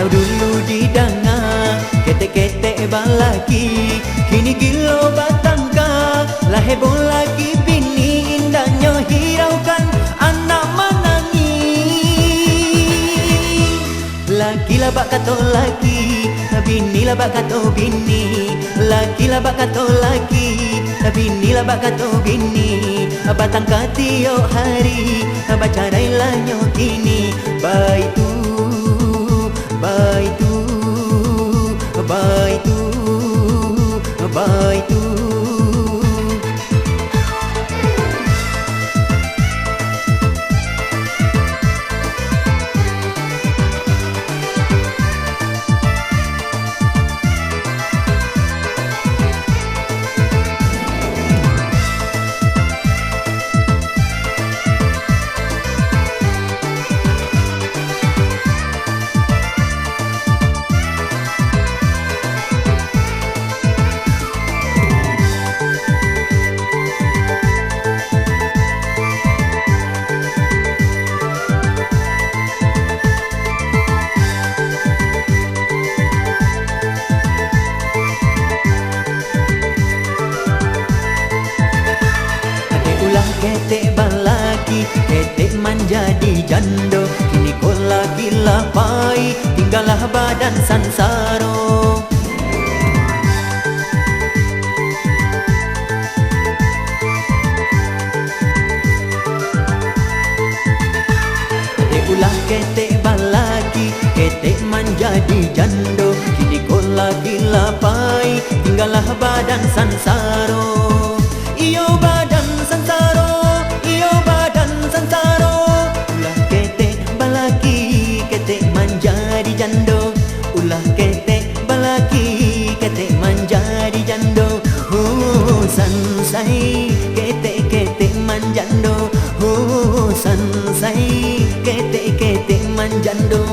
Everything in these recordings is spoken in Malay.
Kalau dulu didanga ketek-ketek balaki, kini gilo batangka lah heboh lagi bini indahnya hiraukan anak menangis. Laki lah bak kato laki, bini lah bak kato bini. Laki lah bak kato laki, bini lah bak kato bini. Batangka tiap hari bacarai lah nyo kini. Baitu baitu baitu baitu. Ketek balaki, ketek menjadi jando, kini kau lagi lapai, tinggallah badan sansaro. Ketek ulah ketek balaki, ketek menjadi jando, kini kau lagi lapai, tinggallah badan sansaro. Iyo badan sansaro, iyo badan sansaro. Ulah ketek balaki, ketek menjadi jando. Ulah ketek balaki, ketek menjadi jando. Sansai, ketek-ketek menjando. Sansai, ketek-ketek menjando.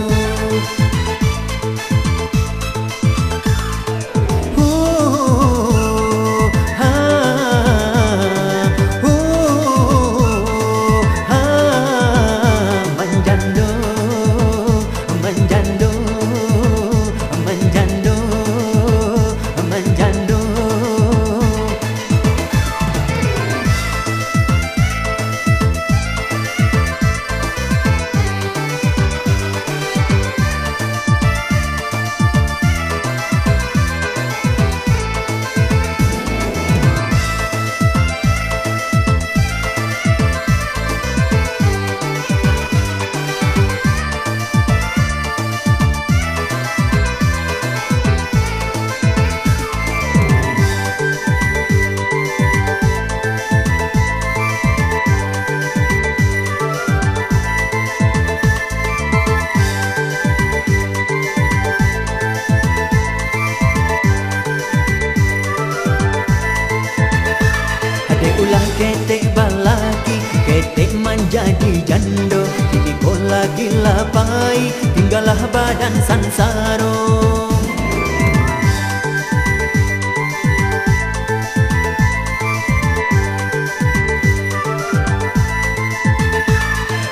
Ulah ketek balaki, ketek menjadi jando, kini kau lagi lapai, tinggallah badan sansaro.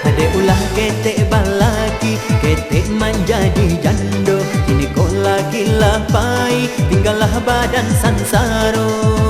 Adek ulah ketek balaki, ketek menjadi jando, kini kau lagi lapai, tinggallah badan sansaro.